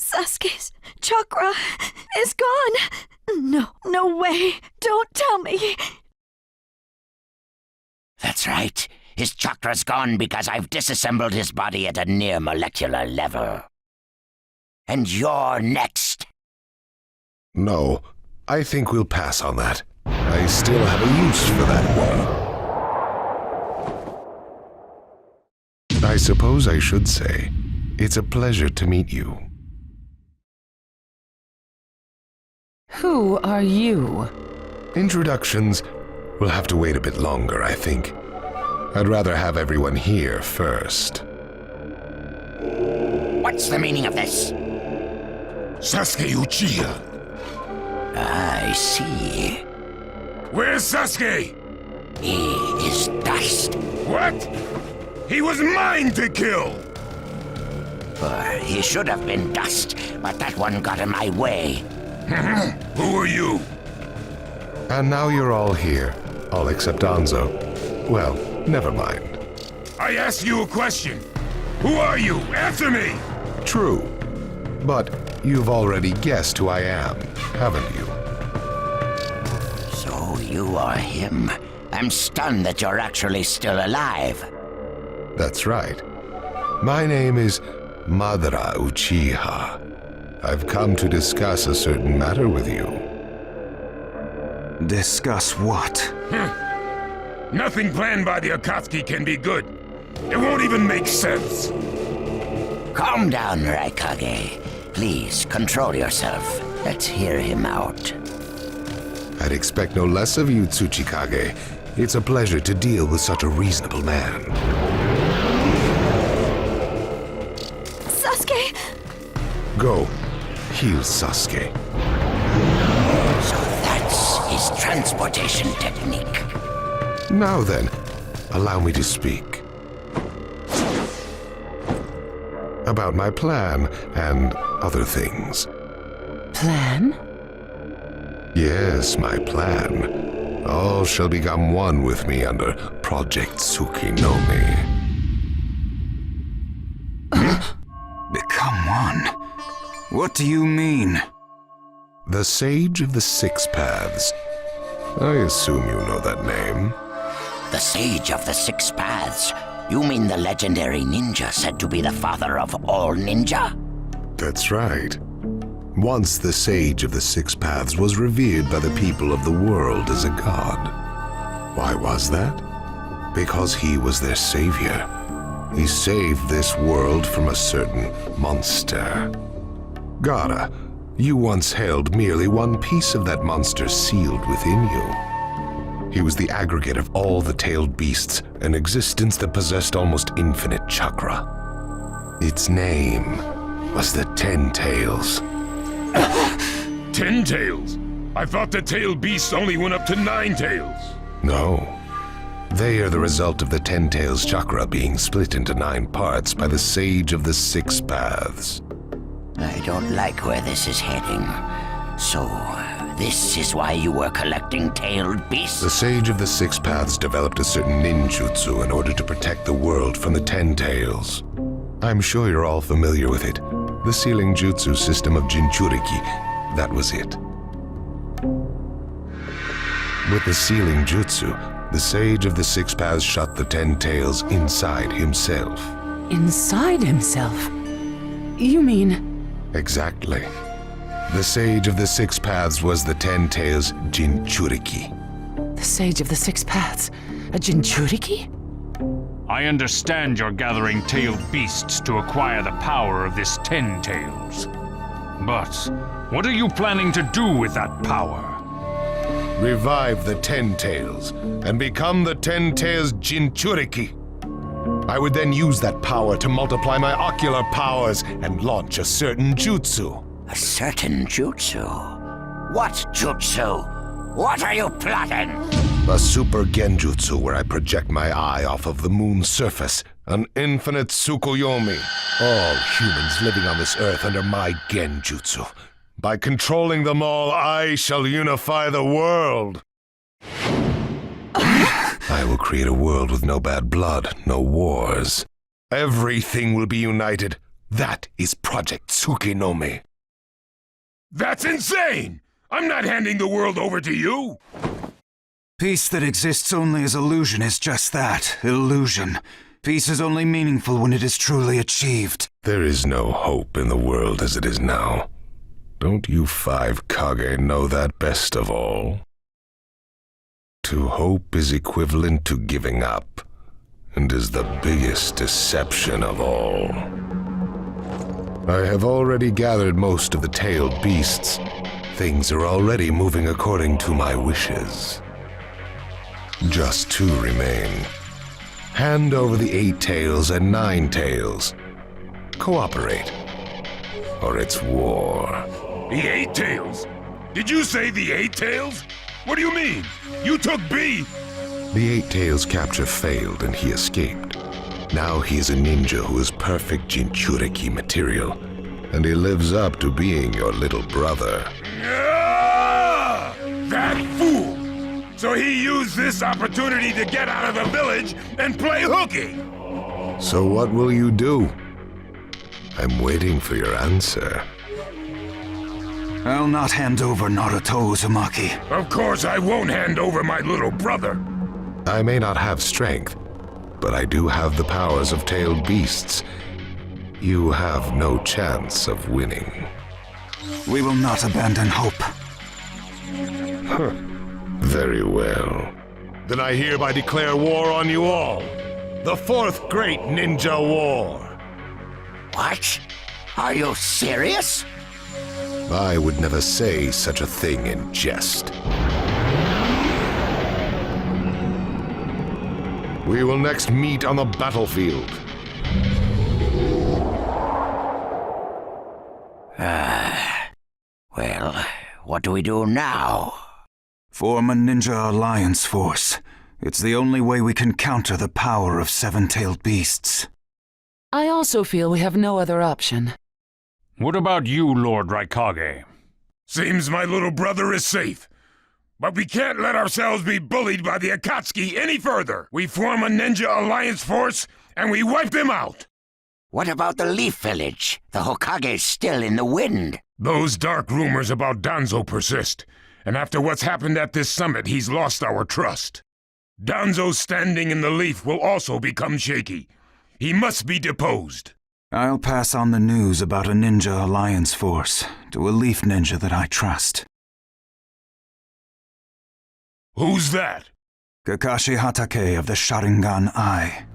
Sasuke's chakra is gone. No way. Don't tell me. That's right. His chakra's gone because I've disassembled his body at a near molecular level. And you're next. No, I think we'll pass on that. I still have a use for that one. I suppose I should say, it's a pleasure to meet you. Who are you? Introductions will have to wait a bit longer, I think. I'd rather have everyone here first. What's the meaning of this? Sasuke Uchiha. I see. Where's Sasuke? He is dust. What? He was mine to kill! He should have been dust, but that one got in my way. Who are you? And now you're all here, all except Anzo. Well, never mind. I asked you a question. Who are you? Answer me! True. But you've already guessed who I am, haven't you? So you are him. I'm stunned that you're actually still alive. That's right. My name is Madara Uchiha. I've come to discuss a certain matter with you. Discuss what? Nothing planned by the Akatsuki can be good. It won't even make sense. Calm down, Kage. Please, control yourself. Let's hear him out. I'd expect no less of you, Kage. It's a pleasure to deal with such a reasonable man. Sasuke! Go. Heal Sasuke. So that's his transportation technique. Now then, allow me to speak. About my plan and other things. Plan? Yes, my plan. All shall become one with me under Project Tsuki no Mi. Become one? What do you mean? The Sage of the Six Paths. I assume you know that name. The Sage of the Six Paths. You mean the legendary ninja said to be the father of all ninja? That's right. Once the Sage of the Six Paths was revered by the people of the world as a god. Why was that? Because he was their savior. He saved this world from a certain monster. Gaara, you once held merely one piece of that monster sealed within you. He was the aggregate of all the tailed beasts, an existence that possessed almost infinite chakra. Its name was the 10 Tails. 10 tails? I thought the tailed beasts only went up to 9 tails. No. They are the result of the 10 Tails chakra being split into 9 parts by the Sage of the Six Paths. I don't like where this is heading. So, this is why you were collecting tailed beasts? The Sage of the Six Paths developed a certain ninjutsu in order to protect the world from the 10 Tails. I'm sure you're all familiar with it. The sealing jutsu system of Jinchuriki. That was it. With the sealing jutsu, the Sage of the Six Paths shut the 10 Tails inside himself. Inside himself? You mean... Exactly. The Sage of the Six Paths was the 10 Tails Jinchuriki. The Sage of the Six Paths? A Jinchuriki? I understand you're gathering tailed beasts to acquire the power of this 10 Tails. But what are you planning to do with that power? Revive the 10 Tails and become the 10 Tails Jinchuriki. I would then use that power to multiply my ocular powers and launch a certain jutsu. A certain jutsu? What jutsu? What are you plotting? A super genjutsu where I project my eye off of the moon's surface. An infinite Tsukuyomi. All humans living on this earth under my genjutsu. By controlling them all, I shall unify the world. I will create a world with no bad blood, no wars. Everything will be united. That is Project Tsuki no Mi. That's insane! I'm not handing the world over to you! Peace that exists only as illusion is just that, illusion. Peace is only meaningful when it is truly achieved. There is no hope in the world as it is now. Don't you 5 Kage know that best of all? To hope is equivalent to giving up, and is the biggest deception of all. I have already gathered most of the tailed beasts. Things are already moving according to my wishes. Just 2 remain. Hand over the 8 tails and 9 tails. Cooperate, or it's war. The 8 tails? Did you say the 8 tails? What do you mean? You took B! The 8 tails capture failed and he escaped. Now he is a ninja who is perfect Jinchuriki material, and he lives up to being your little brother. Ah! That fool! So he used this opportunity to get out of the village and play hooky! So what will you do? I'm waiting for your answer. I'll not hand over Naruto Uzumaki. Of course I won't hand over my little brother. I may not have strength, but I do have the powers of tailed beasts. You have no chance of winning. We will not abandon hope. Very well. Then I hereby declare war on you all. The 4th Great Ninja War. What? Are you serious? I would never say such a thing in jest. We will next meet on the battlefield. Well, what do we do now? Form a ninja alliance force. It's the only way we can counter the power of 7-tailed beasts. I also feel we have no other option. What about you, Lord Raikage? Seems my little brother is safe. But we can't let ourselves be bullied by the Akatsuki any further. We form a ninja alliance force, and we wipe them out. What about the Leaf Village? The Hokage's still in the wind. Those dark rumors about Danzo persist, and after what's happened at this summit, he's lost our trust. Danzo's standing in the Leaf will also become shaky. He must be deposed. I'll pass on the news about a ninja alliance force to a leaf ninja that I trust. Who's that? Kakashi Hatake of the Sharingan Eye.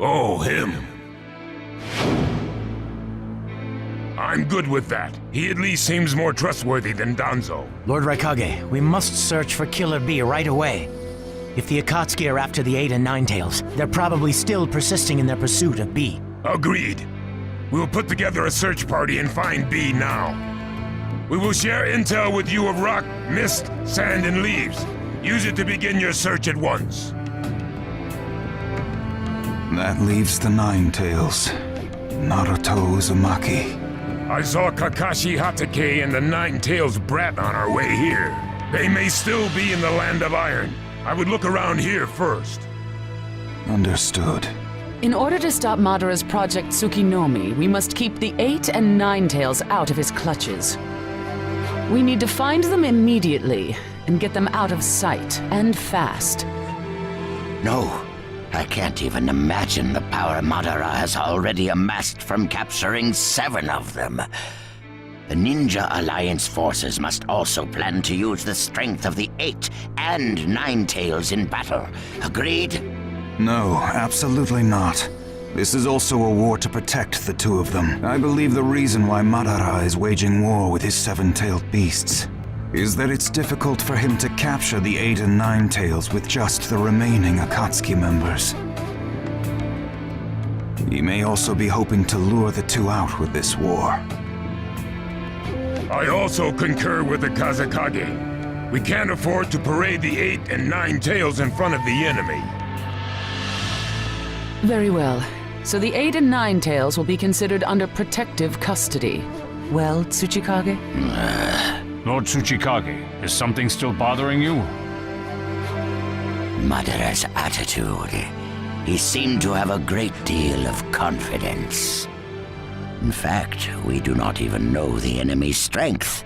Oh, him. I'm good with that. He at least seems more trustworthy than Danzo. Lord Raikage, we must search for Killer B right away. If the Akatsuki are after the 8 and 9 tails, they're probably still persisting in their pursuit of B. Agreed. We'll put together a search party and find B now. We will share intel with you of rock, mist, sand, and leaves. Use it to begin your search at once. That leaves the 9 tails. Naruto Uzumaki. I saw Kakashi Hatake and the 9 tails brat on our way here. They may still be in the Land of Iron. I would look around here first. Understood. In order to stop Madara's Project Tsuki no Mi, we must keep the 8 and 9 tails out of his clutches. We need to find them immediately and get them out of sight, and fast. No, I can't even imagine the power Madara has already amassed from capturing 7 of them. The Ninja Alliance forces must also plan to use the strength of the 8 and 9 tails in battle. Agreed? No, absolutely not. This is also a war to protect the 2 of them. I believe the reason why Madara is waging war with his 7-tailed beasts is that it's difficult for him to capture the 8 and 9 tails with just the remaining Akatsuki members. He may also be hoping to lure the 2 out with this war. I also concur with the Kazekage. We can't afford to parade the 8 and 9 tails in front of the enemy. Very well. So the 8 and 9 tails will be considered under protective custody. Well, Tsuchikage? Lord Tsuchikage, is something still bothering you? Madara's attitude. He seemed to have a great deal of confidence. In fact, we do not even know the enemy's strength.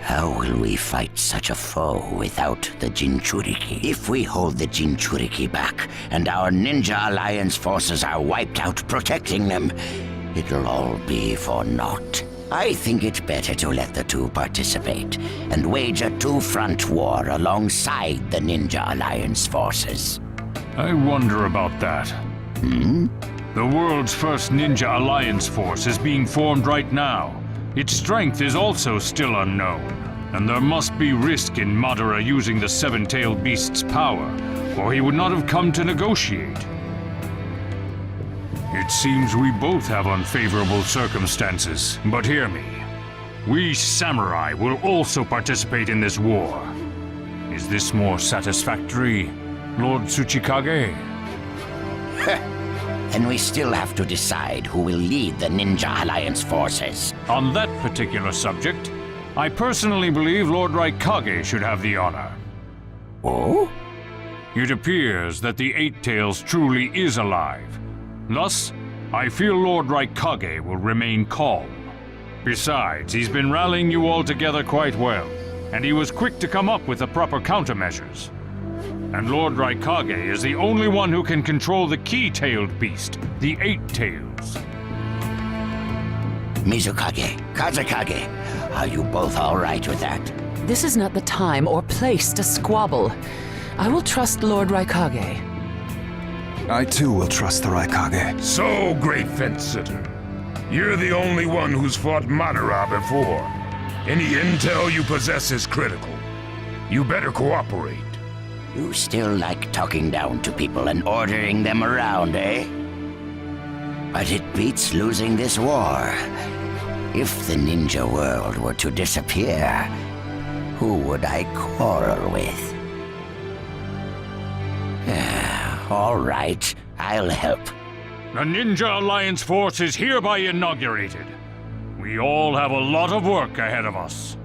How will we fight such a foe without the Jinchuriki? If we hold the Jinchuriki back, and our Ninja Alliance forces are wiped out protecting them, it'll all be for naught. I think it better to let the two participate, and wage a two-front war alongside the Ninja Alliance forces. I wonder about that. The world's first Ninja Alliance force is being formed right now. Its strength is also still unknown, and there must be risk in Madara using the seven-tailed beast's power, or he would not have come to negotiate. It seems we both have unfavorable circumstances, but hear me. We samurai will also participate in this war. Is this more satisfactory, Lord Tsuchikage? Then we still have to decide who will lead the Ninja Alliance forces. On that particular subject, I personally believe Lord Kage should have the honor. Oh? It appears that the Eight Tails truly is alive. Thus, I feel Lord Kage will remain calm. Besides, he's been rallying you all together quite well, and he was quick to come up with the proper countermeasures. And Lord Kage is the only one who can control the key-tailed beast, the Eight Tails. Mizukage, Kazekage, are you both all right with that? This is not the time or place to squabble. I will trust Lord Kage. I too will trust the Raikage. So, great fence-sitter. You're the only one who's fought Madara before. Any intel you possess is critical. You better cooperate. You still like talking down to people and ordering them around, eh? But it beats losing this war. If the ninja world were to disappear, who would I quarrel with? All right, I'll help. The Ninja Alliance force is hereby inaugurated. We all have a lot of work ahead of us.